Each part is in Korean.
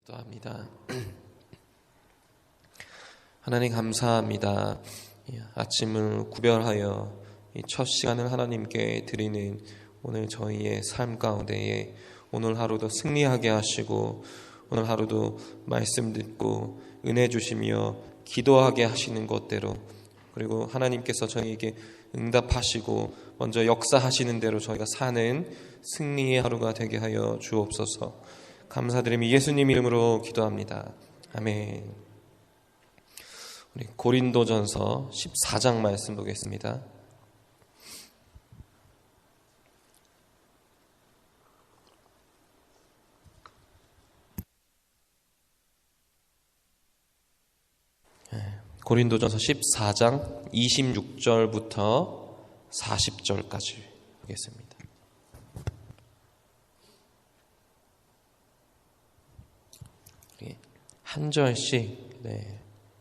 기도합니다. 하나님 감사합니다. 아침을 구별하여 이 첫 시간을 하나님께 드리는 오늘 저희의 삶 가운데에 오늘 하루도 승리하게 하시고 오늘 하루도 말씀 듣고 은혜 주시며 기도하게 하시는 것대로, 그리고 하나님께서 저희에게 응답하시고 먼저 역사하시는 대로 저희가 사는 승리의 하루가 되게 하여 주옵소서. 감사드리며 예수님 이름으로 기도합니다. 아멘. 우리 고린도전서 14장 말씀 보겠습니다. 고린도전서 14장 26절부터 40절까지 보겠습니다. 한 절씩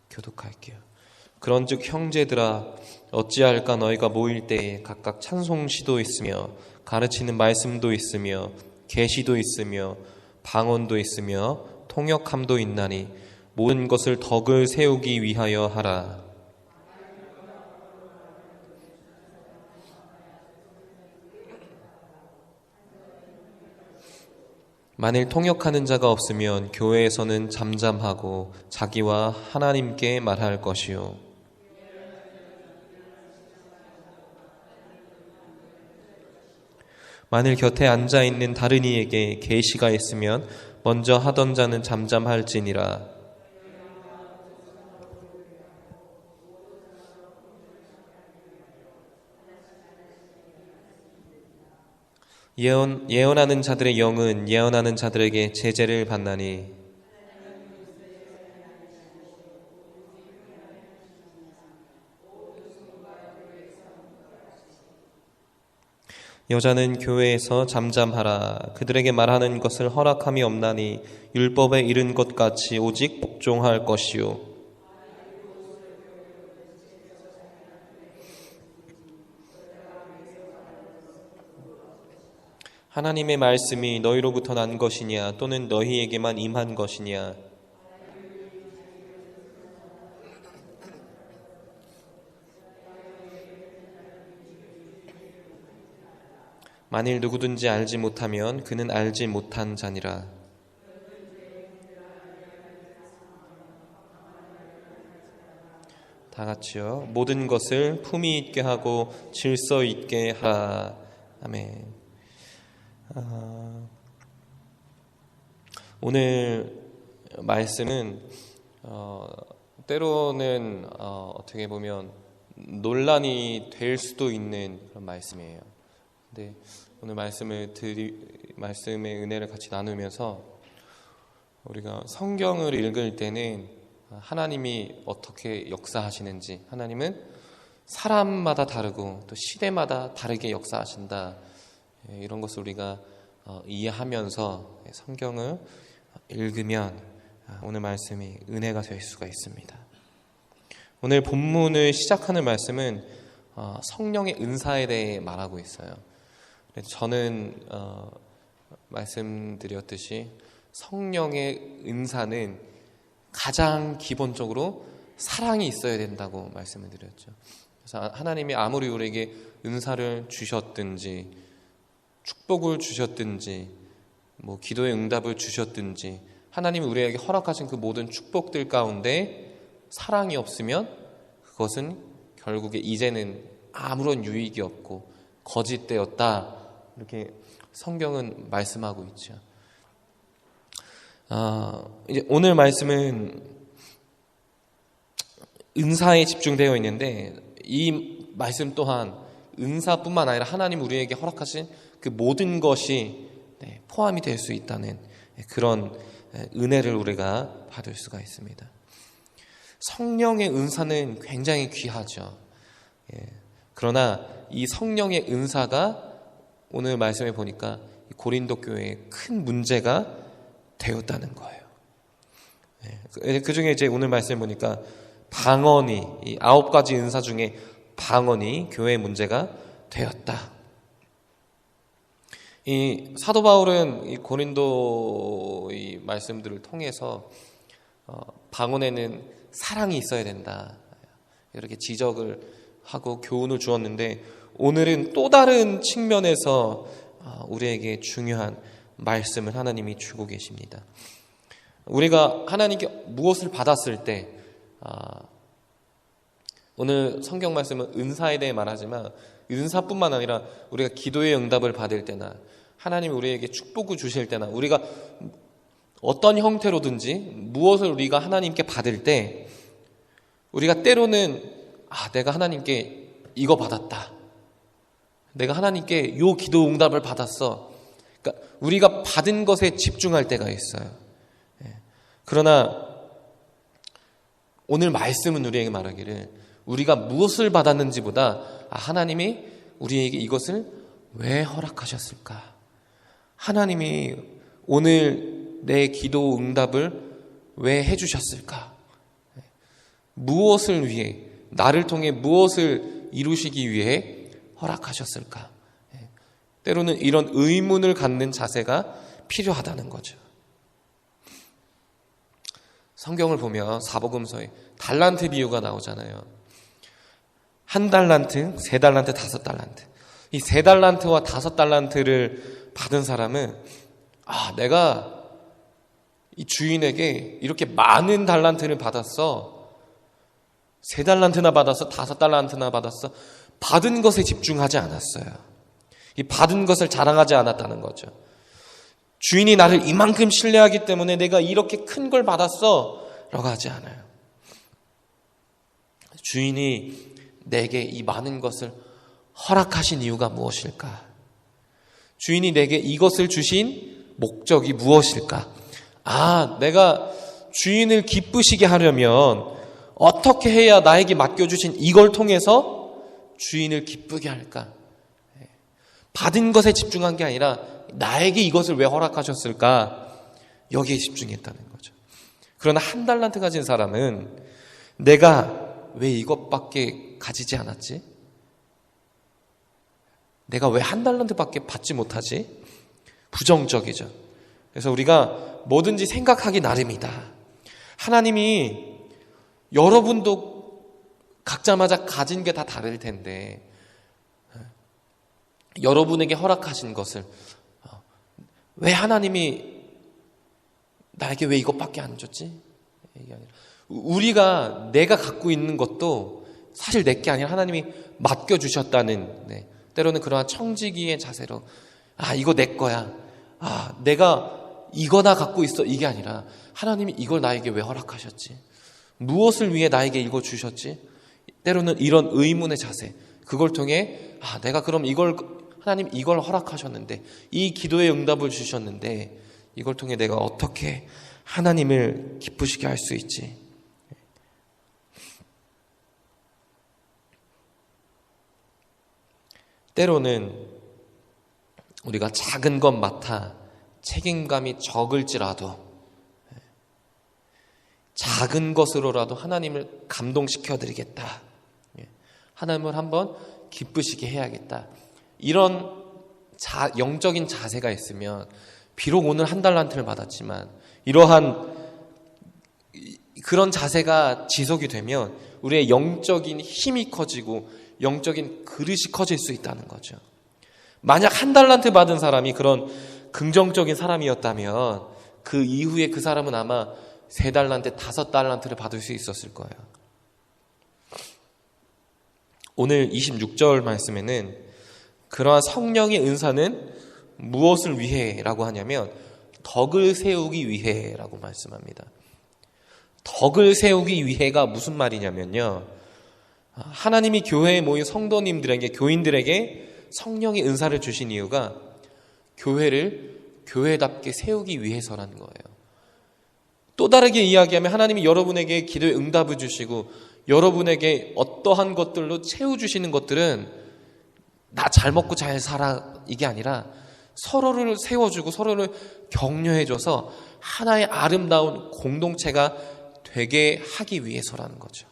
교독할게요. 그런즉 형제들아, 어찌할까? 너희가 모일 때에 각각 찬송시도 있으며 가르치는 말씀도 있으며 계시도 있으며 방언도 있으며 통역함도 있나니 모든 것을 덕을 세우기 위하여 하라. 만일 통역하는 자가 없으면 교회에서는 잠잠하고 자기와 하나님께 말할 것이요, 만일 곁에 앉아있는 다른 이에게 계시가 있으면 먼저 하던 자는 잠잠할지니라. 예언하는 자들의 영은 예언하는 자들에게 제재를 받나니 여자는 교회에서 잠잠하라. 그들에게 말하는 것을 허락함이 없나니 율법에 이른 것 같이 오직 복종할 것이요, 하나님의 말씀이 너희로부터 난 것이냐 또는 너희에게만 임한 것이냐. 만일 누구든지 알지 못하면 그는 알지 못한 자니라. 다 같이요. 모든 것을 품위 있게 하고 질서 있게 하라. 아멘. 오늘 말씀은 때로는 어떻게 보면 논란이 될 수도 있는 그런 말씀이에요. 근데 오늘 말씀의 은혜를 같이 나누면서 우리가 성경을 읽을 때는 하나님이 어떻게 역사하시는지, 하나님은 사람마다 다르고 또 시대마다 다르게 역사하신다, 이런 것을 우리가 이해하면서 성경을 읽으면 오늘 말씀이 은혜가 될 수가 있습니다. 오늘 본문을 시작하는 말씀은 성령의 은사에 대해 말하고 있어요. 저는 말씀드렸듯이 성령의 은사는 가장 기본적으로 사랑이 있어야 된다고 말씀을 드렸죠. 그래서 하나님이 아무리 우리에게 은사를 주셨든지 축복을 주셨든지 기도의 응답을 주셨든지 하나님이 우리에게 허락하신 그 모든 축복들 가운데 사랑이 없으면 그것은 결국에 이제는 아무런 유익이 없고 거짓되었다, 이렇게 성경은 말씀하고 있죠. 이제 오늘 말씀은 은사에 집중되어 있는데 이 말씀 또한 은사뿐만 아니라 하나님 우리에게 허락하신 그 모든 것이 포함이 될 수 있다는 그런 은혜를 우리가 받을 수가 있습니다. 성령의 은사는 굉장히 귀하죠. 그러나 이 성령의 은사가 오늘 말씀에 보니까 고린도 교회에 큰 문제가 되었다는 거예요. 그 중에 이제 오늘 말씀에 보니까 방언이, 이 9가지 은사 중에 방언이 교회의 문제가 되었다. 이 사도 바울은 이 고린도 이 말씀들을 통해서 방언에는 사랑이 있어야 된다, 이렇게 지적을 하고 교훈을 주었는데, 오늘은 또 다른 측면에서 우리에게 중요한 말씀을 하나님이 주고 계십니다. 우리가 하나님께 무엇을 받았을 때, 오늘 성경 말씀은 은사에 대해 말하지만 은사뿐만 아니라 우리가 기도의 응답을 받을 때나 하나님이 우리에게 축복을 주실 때나 우리가 어떤 형태로든지 무엇을 우리가 하나님께 받을 때, 우리가 때로는 내가 하나님께 이거 받았다, 내가 하나님께 요 기도 응답을 받았어, 그러니까 우리가 받은 것에 집중할 때가 있어요. 그러나 오늘 말씀은 우리에게 말하기를, 우리가 무엇을 받았는지보다 하나님이 우리에게 이것을 왜 허락하셨을까, 하나님이 오늘 내 기도 응답을 왜 해주셨을까, 무엇을 위해, 나를 통해 무엇을 이루시기 위해 허락하셨을까. 때로는 이런 의문을 갖는 자세가 필요하다는 거죠. 성경을 보면 사복음서에 달란트 비유가 나오잖아요. 1달란트, 3달란트, 5달란트. 이 3달란트와 5달란트를 받은 사람은 내가 이 주인에게 이렇게 많은 달란트를 받았어, 3달란트나 받았어, 5달란트나 받았어, 받은 것에 집중하지 않았어요. 이 받은 것을 자랑하지 않았다는 거죠. 주인이 나를 이만큼 신뢰하기 때문에 내가 이렇게 큰 걸 받았어 라고 하지 않아요. 주인이 내게 이 많은 것을 허락하신 이유가 무엇일까? 주인이 내게 이것을 주신 목적이 무엇일까? 내가 주인을 기쁘시게 하려면 어떻게 해야 나에게 맡겨주신 이걸 통해서 주인을 기쁘게 할까? 받은 것에 집중한 게 아니라 나에게 이것을 왜 허락하셨을까? 여기에 집중했다는 거죠. 그러나 1달란트 가진 사람은 내가 왜 이것밖에 가지지 않았지? 내가 왜 1달란트밖에 받지 못하지? 부정적이죠. 그래서 우리가 뭐든지 생각하기 나름이다. 하나님이, 여러분도 각자마다 가진 게 다 다를 텐데 여러분에게 허락하신 것을 왜 하나님이 나에게 왜 이것밖에 안 줬지? 이게 아니라, 우리가 내가 갖고 있는 것도 사실 내 게 아니라 하나님이 맡겨주셨다는, 때로는 그러한 청지기의 자세로 이거 내 거야, 내가 이거나 갖고 있어, 이게 아니라 하나님이 이걸 나에게 왜 허락하셨지? 무엇을 위해 나에게 이거 주셨지? 때로는 이런 의문의 자세, 그걸 통해 내가 그럼 하나님 이걸 허락하셨는데, 이 기도의 응답을 주셨는데 이걸 통해 내가 어떻게 하나님을 기쁘시게 할 수 있지? 때로는 우리가 작은 것 맡아 책임감이 적을지라도 작은 것으로라도 하나님을 감동시켜드리겠다, 하나님을 한번 기쁘시게 해야겠다, 이런 영적인 자세가 있으면, 비록 오늘 1달란트를 받았지만 이러한 그런 자세가 지속이 되면 우리의 영적인 힘이 커지고 영적인 그릇이 커질 수 있다는 거죠. 만약 1달란트 받은 사람이 그런 긍정적인 사람이었다면 그 이후에 그 사람은 아마 3달란트, 5달란트를 받을 수 있었을 거예요. 오늘 26절 말씀에는 그러한 성령의 은사는 무엇을 위해 라고 하냐면 덕을 세우기 위해 라고 말씀합니다. 덕을 세우기 위해가 무슨 말이냐면요, 하나님이 교회에 모인 성도님들에게, 교인들에게 성령의 은사를 주신 이유가 교회를 교회답게 세우기 위해서라는 거예요. 또 다르게 이야기하면 하나님이 여러분에게 기도의 응답을 주시고 여러분에게 어떠한 것들로 채워주시는 것들은 나 잘 먹고 잘 살아 이게 아니라 서로를 세워주고 서로를 격려해줘서 하나의 아름다운 공동체가 되게 하기 위해서라는 거죠.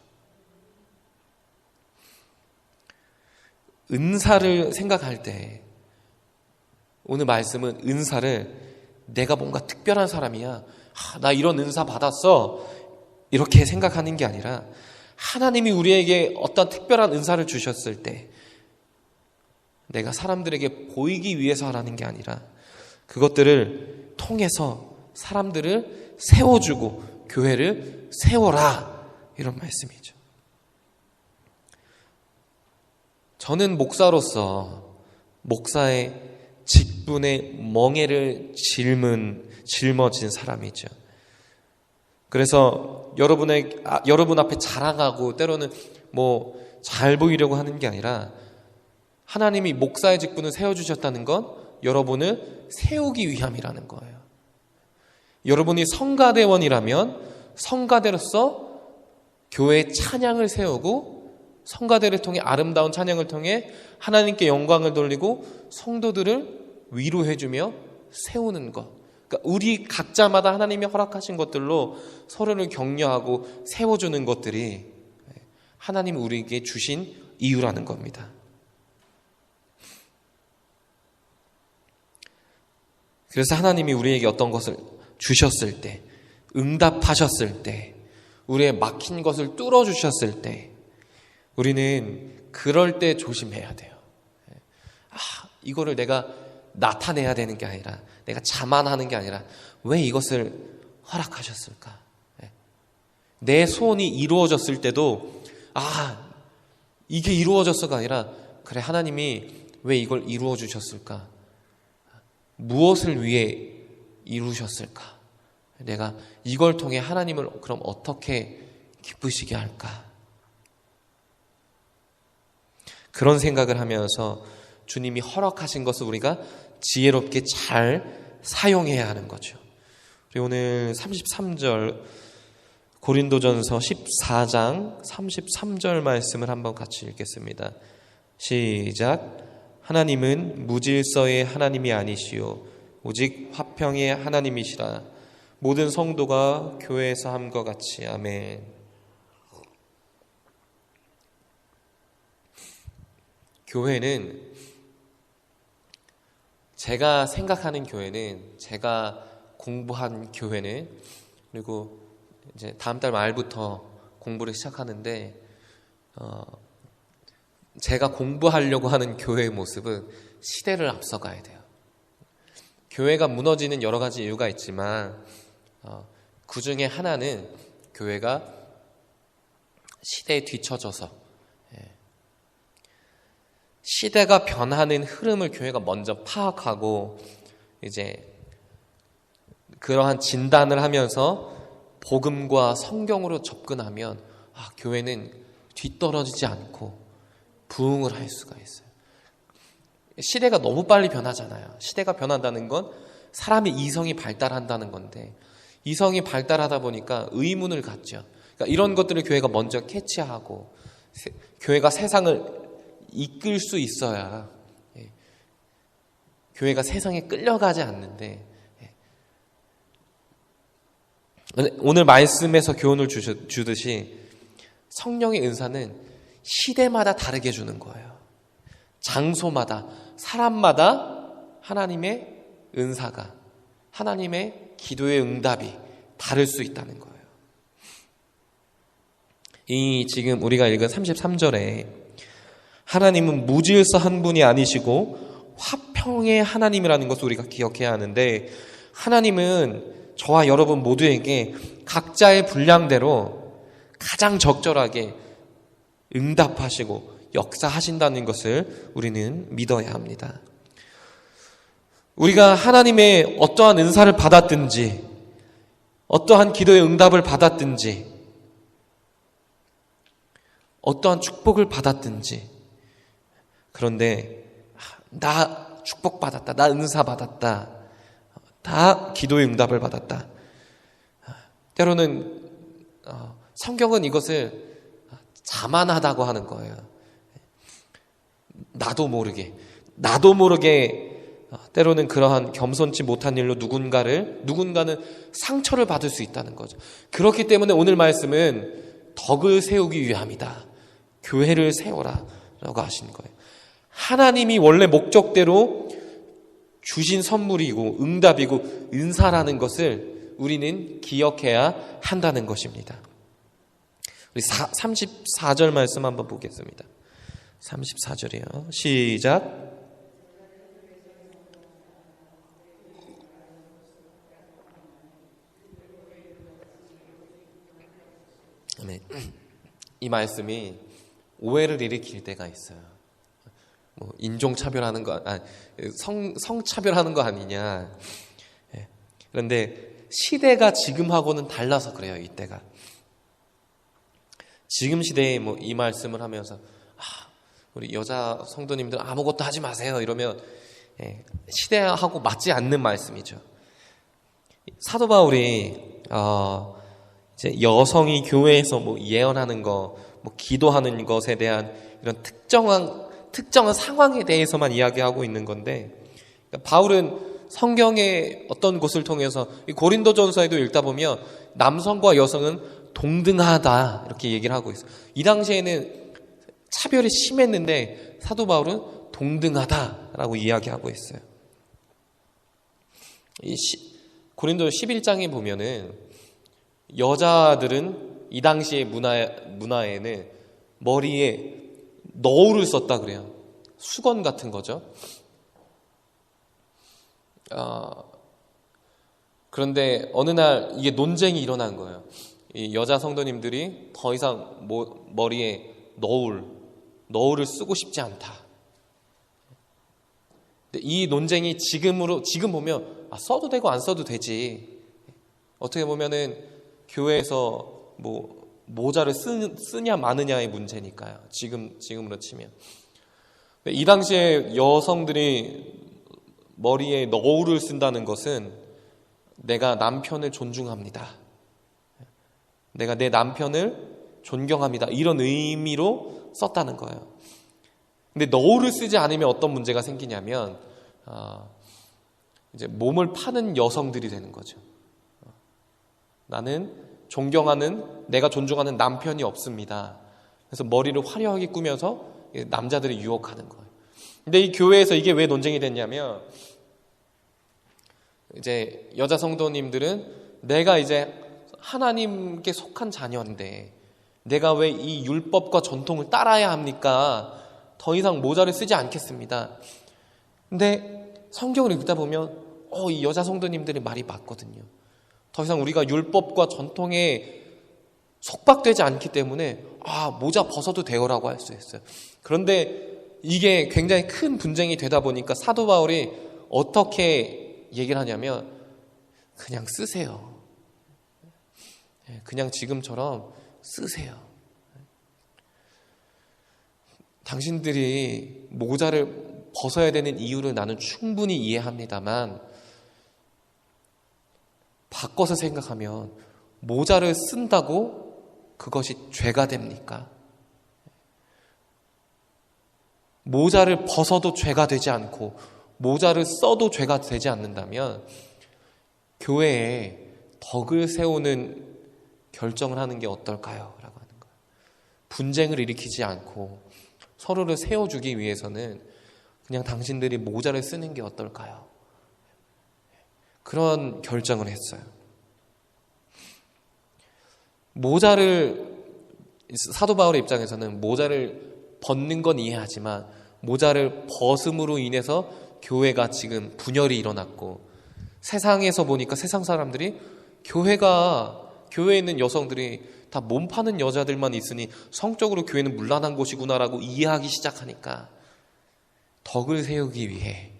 은사를 생각할 때 오늘 말씀은 은사를 내가 뭔가 특별한 사람이야, 나 이런 은사 받았어, 이렇게 생각하는 게 아니라 하나님이 우리에게 어떤 특별한 은사를 주셨을 때 내가 사람들에게 보이기 위해서 하라는 게 아니라 그것들을 통해서 사람들을 세워주고 교회를 세워라, 이런 말씀이죠. 저는 목사로서 목사의 직분의 멍에를 짊어진 사람이죠. 그래서 여러분 앞에 자랑하고 때로는 잘 보이려고 하는 게 아니라 하나님이 목사의 직분을 세워주셨다는 건 여러분을 세우기 위함이라는 거예요. 여러분이 성가대원이라면 성가대로서 교회의 찬양을 세우고 성가대를 통해 아름다운 찬양을 통해 하나님께 영광을 돌리고 성도들을 위로해주며 세우는 것. 그러니까 우리 각자마다 하나님이 허락하신 것들로 서로를 격려하고 세워주는 것들이 하나님이 우리에게 주신 이유라는 겁니다. 그래서 하나님이 우리에게 어떤 것을 주셨을 때, 응답하셨을 때, 우리의 막힌 것을 뚫어주셨을 때 우리는 그럴 때 조심해야 돼요. 이거를 내가 나타내야 되는 게 아니라, 내가 자만하는 게 아니라 왜 이것을 허락하셨을까? 내 소원이 이루어졌을 때도 이게 이루어졌어가 아니라, 그래, 하나님이 왜 이걸 이루어 주셨을까? 무엇을 위해 이루셨을까? 내가 이걸 통해 하나님을 그럼 어떻게 기쁘시게 할까? 그런 생각을 하면서 주님이 허락하신 것을 우리가 지혜롭게 잘 사용해야 하는 거죠. 우리 오늘 33절, 고린도전서 14장 33절 말씀을 한번 같이 읽겠습니다. 시작. 하나님은 무질서의 하나님이 아니시오 오직 화평의 하나님이시라. 모든 성도가 교회에서 함과 같이. 아멘. 교회는, 제가 생각하는 교회는, 제가 공부한 교회는, 그리고 이제 다음 달 말부터 공부를 시작하는데 제가 공부하려고 하는 교회의 모습은 시대를 앞서가야 돼요. 교회가 무너지는 여러 가지 이유가 있지만 그 중에 하나는 교회가 시대에 뒤처져서, 시대가 변하는 흐름을 교회가 먼저 파악하고 이제 그러한 진단을 하면서 복음과 성경으로 접근하면 교회는 뒤떨어지지 않고 부흥을 할 수가 있어요. 시대가 너무 빨리 변하잖아요. 시대가 변한다는 건 사람의 이성이 발달한다는 건데, 이성이 발달하다 보니까 의문을 갖죠. 그러니까 이런 것들을 교회가 먼저 캐치하고 교회가 세상을 이끌 수 있어야 교회가 세상에 끌려가지 않는데, 오늘 말씀에서 교훈을 주듯이 성령의 은사는 시대마다 다르게 주는 거예요. 장소마다, 사람마다 하나님의 은사가, 하나님의 기도의 응답이 다를 수 있다는 거예요. 이 지금 우리가 읽은 33절에 하나님은 무질서 한 분이 아니시고 화평의 하나님이라는 것을 우리가 기억해야 하는데, 하나님은 저와 여러분 모두에게 각자의 분량대로 가장 적절하게 응답하시고 역사하신다는 것을 우리는 믿어야 합니다. 우리가 하나님의 어떠한 은사를 받았든지, 어떠한 기도의 응답을 받았든지, 어떠한 축복을 받았든지, 그런데 나 축복받았다, 나 은사 받았다, 다 기도의 응답을 받았다. 때로는 성경은 이것을 자만하다고 하는 거예요. 나도 모르게 때로는 그러한 겸손치 못한 일로 누군가는 상처를 받을 수 있다는 거죠. 그렇기 때문에 오늘 말씀은 덕을 세우기 위함이다. 교회를 세워라 라고 하신 거예요. 하나님이 원래 목적대로 주신 선물이고 응답이고 은사라는 것을 우리는 기억해야 한다는 것입니다. 우리 34절 말씀 한번 보겠습니다. 34절이요. 시작. 이 말씀이 오해를 일으킬 때가 있어요. 뭐 인종차별하는 거, 성차별하는 거 아니냐. 그런데 시대가 지금하고는 달라서 그래요. 이때가. 지금 시대에 뭐 이 말씀을 하면서 우리 여자 성도님들 아무것도 하지 마세요 이러면 시대하고 맞지 않는 말씀이죠. 사도 바울이 이제 여성이 교회에서 뭐 예언하는 거, 뭐 기도하는 것에 대한 이런 특정한 상황에 대해서만 이야기하고 있는 건데, 그러니까 바울은 성경의 어떤 곳을 통해서 이 고린도전서에도 읽다 보면 남성과 여성은 동등하다 이렇게 얘기를 하고 있어요. 이 당시에는 차별이 심했는데 사도 바울은 동등하다라고 이야기하고 있어요. 고린도 11장에 보면은 여자들은 이 당시의 문화에는 머리에 너울을 썼다 그래요. 수건 같은 거죠. 그런데 어느 날 이게 논쟁이 일어난 거예요. 이 여자 성도님들이 더 이상 머리에 너울을 쓰고 싶지 않다. 근데 이 논쟁이 지금 보면 써도 되고 안 써도 되지. 어떻게 보면은 교회에서 뭐 모자를 쓰냐 마느냐의 문제니까요. 지금으로 치면. 이 당시에 여성들이 머리에 너울을 쓴다는 것은 내가 남편을 존중합니다. 내가 내 남편을 존경합니다. 이런 의미로 썼다는 거예요. 근데 너울을 쓰지 않으면 어떤 문제가 생기냐면 이제 몸을 파는 여성들이 되는 거죠. 나는 내가 존중하는 남편이 없습니다. 그래서 머리를 화려하게 꾸며서 남자들을 유혹하는 거예요. 근데 이 교회에서 이게 왜 논쟁이 됐냐면 이제 여자 성도님들은 내가 이제 하나님께 속한 자녀인데 내가 왜 이 율법과 전통을 따라야 합니까? 더 이상 모자를 쓰지 않겠습니다. 근데 성경을 읽다 보면 이 여자 성도님들의 말이 맞거든요. 더 이상 우리가 율법과 전통에 속박되지 않기 때문에 모자 벗어도 되어라고 할 수 있어요. 그런데 이게 굉장히 큰 분쟁이 되다 보니까 사도 바울이 어떻게 얘기를 하냐면 그냥 쓰세요. 그냥 지금처럼 쓰세요. 당신들이 모자를 벗어야 되는 이유를 나는 충분히 이해합니다만 바꿔서 생각하면 모자를 쓴다고 그것이 죄가 됩니까? 모자를 벗어도 죄가 되지 않고 모자를 써도 죄가 되지 않는다면 교회에 덕을 세우는 결정을 하는 게 어떨까요? 라고 하는 거예요. 분쟁을 일으키지 않고 서로를 세워주기 위해서는 그냥 당신들이 모자를 쓰는 게 어떨까요? 그런 결정을 했어요. 사도 바울의 입장에서는 모자를 벗는 건 이해하지만 모자를 벗음으로 인해서 교회가 지금 분열이 일어났고 세상에서 보니까 세상 사람들이 교회에 있는 여성들이 다 몸 파는 여자들만 있으니 성적으로 교회는 문란한 곳이구나라고 이해하기 시작하니까 덕을 세우기 위해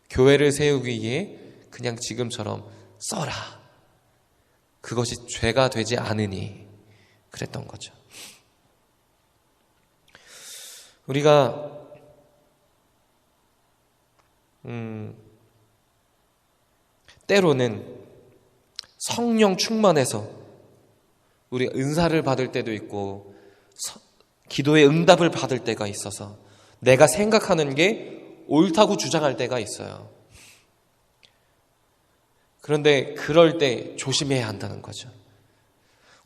교회를 세우기 위해 그냥 지금처럼 써라. 그것이 죄가 되지 않으니 그랬던 거죠. 우리가 때로는 성령 충만해서 우리가 은사를 받을 때도 있고 기도의 응답을 받을 때가 있어서 내가 생각하는 게 옳다고 주장할 때가 있어요. 그런데 그럴 때 조심해야 한다는 거죠.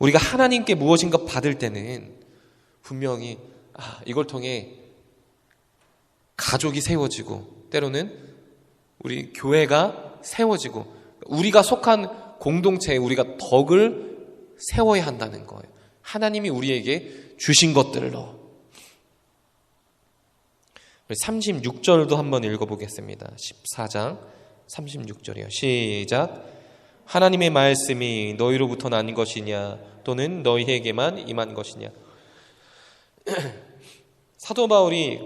우리가 하나님께 무엇인가 받을 때는 분명히 이걸 통해 가족이 세워지고 때로는 우리 교회가 세워지고 우리가 속한 공동체에 우리가 덕을 세워야 한다는 거예요. 하나님이 우리에게 주신 것들로. 36절도 한번 읽어보겠습니다. 14장 36절이요. 시작. 하나님의 말씀이 너희로부터 난 것이냐 또는 너희에게만 임한 것이냐. 사도 바울이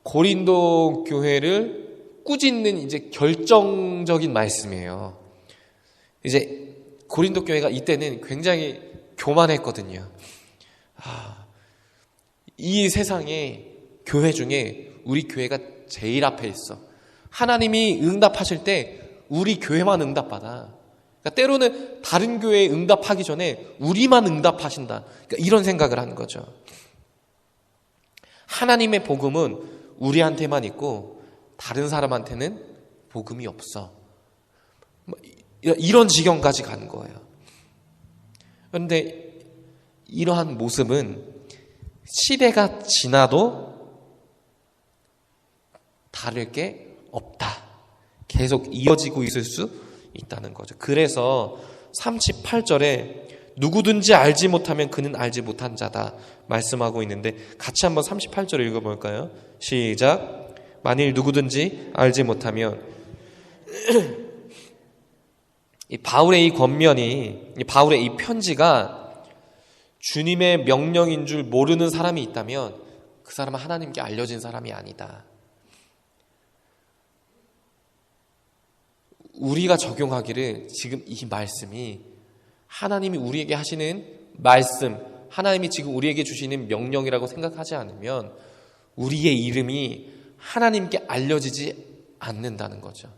고린도 교회를 꾸짖는 이제 결정적인 말씀이에요. 이제 고린도 교회가 이때는 굉장히 교만했거든요. 이 세상에 교회 중에 우리 교회가 제일 앞에 있어. 하나님이 응답하실 때 우리 교회만 응답받아. 그러니까 때로는 다른 교회에 응답하기 전에 우리만 응답하신다. 그러니까 이런 생각을 하는 거죠. 하나님의 복음은 우리한테만 있고 다른 사람한테는 복음이 없어. 이런 지경까지 간 거예요. 그런데 이러한 모습은 시대가 지나도 다를 게 없다. 계속 이어지고 있을 수 있다는 거죠. 그래서 38절에 누구든지 알지 못하면 그는 알지 못한 자다 말씀하고 있는데 같이 한번 38절을 읽어볼까요? 시작. 만일 누구든지 알지 못하면 이 바울의 이 권면이, 이 바울의 이 편지가 주님의 명령인 줄 모르는 사람이 있다면 그 사람은 하나님께 알려진 사람이 아니다. 우리가 적용하기를 지금 이 말씀이 하나님이 우리에게 하시는 말씀, 하나님이 지금 우리에게 주시는 명령이라고 생각하지 않으면 우리의 이름이 하나님께 알려지지 않는다는 거죠.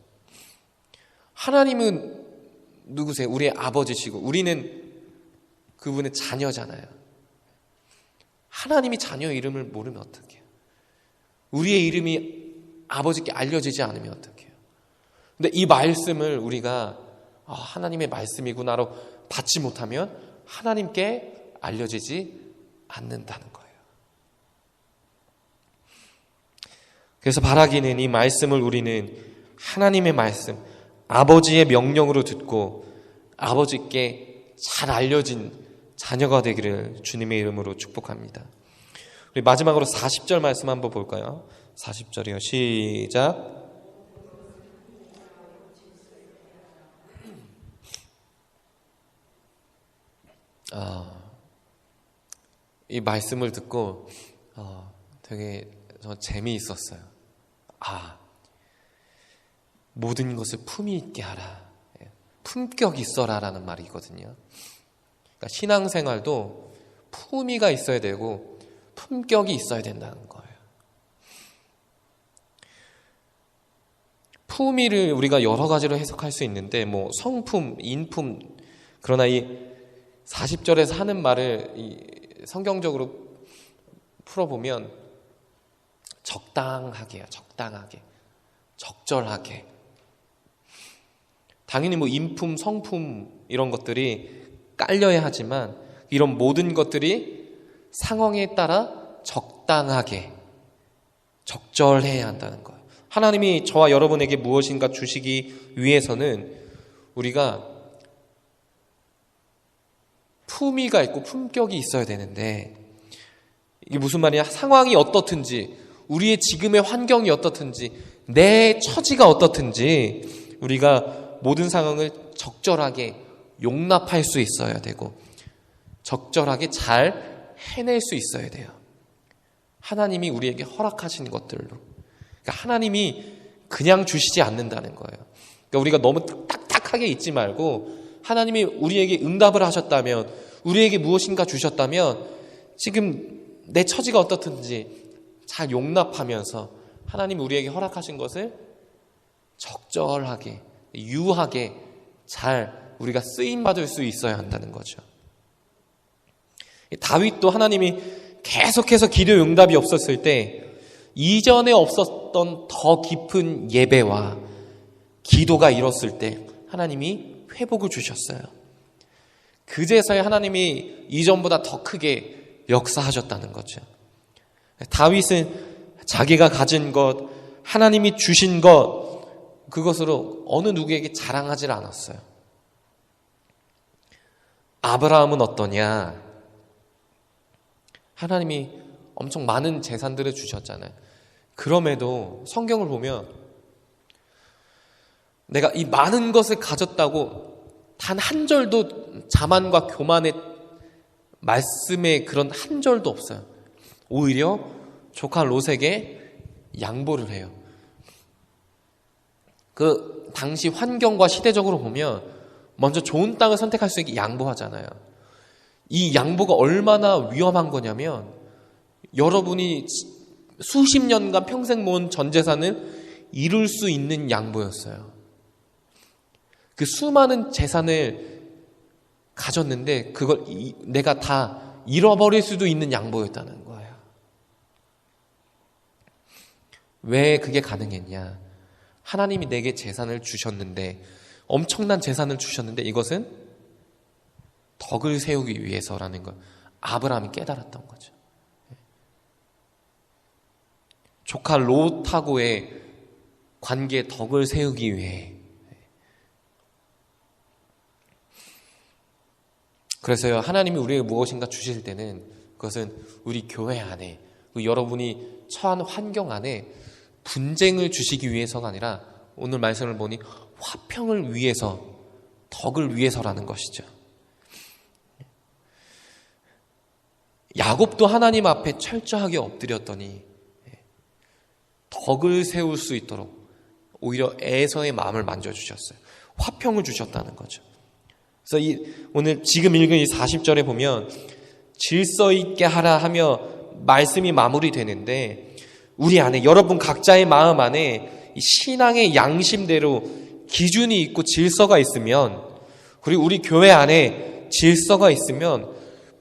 하나님은 누구세요? 우리의 아버지시고 우리는 그분의 자녀잖아요. 하나님이 자녀 이름을 모르면 어떡해요? 우리의 이름이 아버지께 알려지지 않으면 어떡해요? 근데 이 말씀을 우리가 하나님의 말씀이구나로 받지 못하면 하나님께 알려지지 않는다는 거예요. 그래서 바라기는 이 말씀을 우리는 하나님의 말씀, 아버지의 명령으로 듣고 아버지께 잘 알려진 자녀가 되기를 주님의 이름으로 축복합니다. 우리 마지막으로 40절 말씀 한번 볼까요? 40절이요. 시작. 이 말씀을 듣고 되게 재미있었어요. 모든 것을 품위 있게 하라. 품격 있어라라는 말이거든요. 그러니까 신앙생활도 품위가 있어야 되고 품격이 있어야 된다는 거예요. 품위를 우리가 여러 가지로 해석할 수 있는데 성품, 인품, 그러나 이 40절에서 하는 말을 성경적으로 풀어보면 적당하게요. 적당하게, 적절하게. 당연히 인품, 성품 이런 것들이 깔려야 하지만 이런 모든 것들이 상황에 따라 적당하게, 적절해야 한다는 거예요. 하나님이 저와 여러분에게 무엇인가 주시기 위해서는 우리가 품위가 있고 품격이 있어야 되는데 이게 무슨 말이냐? 상황이 어떻든지 우리의 지금의 환경이 어떻든지 내 처지가 어떻든지 우리가 모든 상황을 적절하게 용납할 수 있어야 되고 적절하게 잘 해낼 수 있어야 돼요. 하나님이 우리에게 허락하신 것들로. 그러니까 하나님이 그냥 주시지 않는다는 거예요. 그러니까 우리가 너무 딱딱하게 있지 말고 하나님이 우리에게 응답을 하셨다면, 우리에게 무엇인가 주셨다면 지금 내 처지가 어떻든지 잘 용납하면서 하나님이 우리에게 허락하신 것을 적절하게, 유하게 잘 우리가 쓰임받을 수 있어야 한다는 거죠. 다윗도 하나님이 계속해서 기도 응답이 없었을 때 이전에 없었던 더 깊은 예배와 기도가 이뤘을 때 하나님이 회복을 주셨어요. 그제서야 하나님이 이전보다 더 크게 역사하셨다는 거죠. 다윗은 자기가 가진 것, 하나님이 주신 것, 그것으로 어느 누구에게 자랑하지 않았어요. 아브라함은 어떠냐? 하나님이 엄청 많은 재산들을 주셨잖아요. 그럼에도 성경을 보면 내가 이 많은 것을 가졌다고 단 한 절도 자만과 교만의 말씀에 그런 한 절도 없어요. 오히려 조카 롯에게 양보를 해요. 그 당시 환경과 시대적으로 보면 먼저 좋은 땅을 선택할 수 있게 양보하잖아요. 이 양보가 얼마나 위험한 거냐면 여러분이 수십 년간 평생 모은 전 재산을 이룰 수 있는 양보였어요. 그 수많은 재산을 가졌는데 그걸 내가 다 잃어버릴 수도 있는 양보였다는 거예요. 왜 그게 가능했냐? 하나님이 내게 재산을 주셨는데, 엄청난 재산을 주셨는데 이것은 덕을 세우기 위해서라는 걸 아브라함이 깨달았던 거죠. 조카 롯하고의 관계에 덕을 세우기 위해. 그래서요, 하나님이 우리에게 무엇인가 주실 때는 그것은 우리 교회 안에, 여러분이 처한 환경 안에 분쟁을 주시기 위해서가 아니라 오늘 말씀을 보니 화평을 위해서, 덕을 위해서라는 것이죠. 야곱도 하나님 앞에 철저하게 엎드렸더니 덕을 세울 수 있도록 오히려 에서의 마음을 만져주셨어요. 화평을 주셨다는 거죠. 그래서 오늘 지금 읽은 이 40절에 보면 질서 있게 하라 하며 말씀이 마무리되는데, 우리 안에, 여러분 각자의 마음 안에 이 신앙의 양심대로 기준이 있고 질서가 있으면, 그리고 우리 교회 안에 질서가 있으면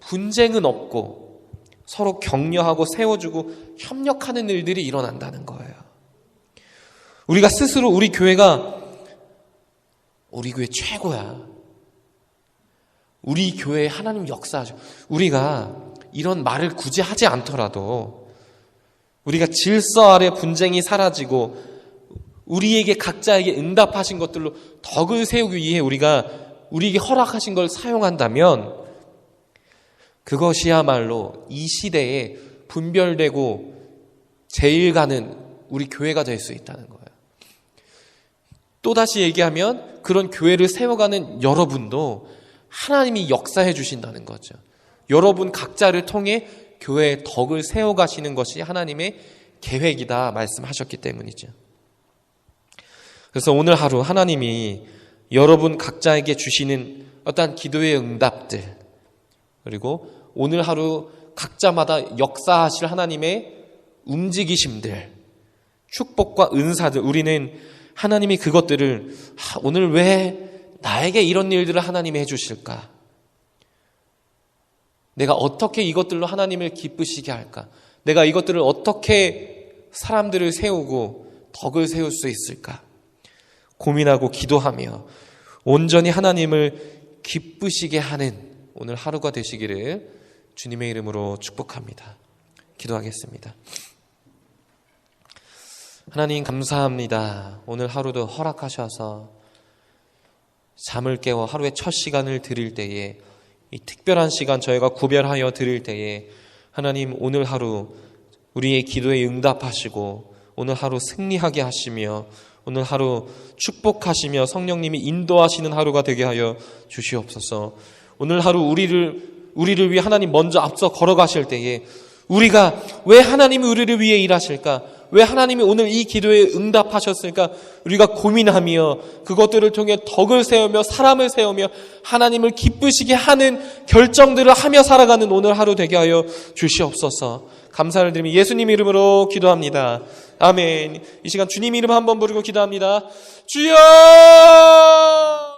분쟁은 없고 서로 격려하고 세워주고 협력하는 일들이 일어난다는 거예요. 우리가 스스로 우리 교회가 우리 교회 최고야, 우리 교회에 하나님 역사하죠, 우리가 이런 말을 굳이 하지 않더라도 우리가 질서 아래 분쟁이 사라지고 우리에게 각자에게 응답하신 것들로 덕을 세우기 위해 우리가 우리에게 허락하신 걸 사용한다면 그것이야말로 이 시대에 분별되고 제일 가는 우리 교회가 될 수 있다는 거예요. 또다시 얘기하면 그런 교회를 세워가는 여러분도 하나님이 역사해 주신다는 거죠. 여러분 각자를 통해 교회의 덕을 세워가시는 것이 하나님의 계획이다 말씀하셨기 때문이죠. 그래서 오늘 하루 하나님이 여러분 각자에게 주시는 어떠한 기도의 응답들, 그리고 오늘 하루 각자마다 역사하실 하나님의 움직이심들, 축복과 은사들, 우리는 하나님이 그것들을 오늘 왜 나에게 이런 일들을 하나님이 해주실까? 내가 어떻게 이것들로 하나님을 기쁘시게 할까? 내가 이것들을 어떻게 사람들을 세우고 덕을 세울 수 있을까? 고민하고 기도하며 온전히 하나님을 기쁘시게 하는 오늘 하루가 되시기를 주님의 이름으로 축복합니다. 기도하겠습니다. 하나님 감사합니다. 오늘 하루도 허락하셔서 잠을 깨워 하루의 첫 시간을 드릴 때에, 이 특별한 시간 저희가 구별하여 드릴 때에 하나님 오늘 하루 우리의 기도에 응답하시고 오늘 하루 승리하게 하시며 오늘 하루 축복하시며 성령님이 인도하시는 하루가 되게 하여 주시옵소서. 오늘 하루 우리를 위해 하나님 먼저 앞서 걸어가실 때에 우리가 왜 하나님이 우리를 위해 일하실까? 왜 하나님이 오늘 이 기도에 응답하셨을까? 우리가 고민하며 그것들을 통해 덕을 세우며 사람을 세우며 하나님을 기쁘시게 하는 결정들을 하며 살아가는 오늘 하루 되게 하여 주시옵소서. 감사를 드리며 예수님 이름으로 기도합니다. 아멘. 이 시간 주님 이름 한번 부르고 기도합니다. 주여!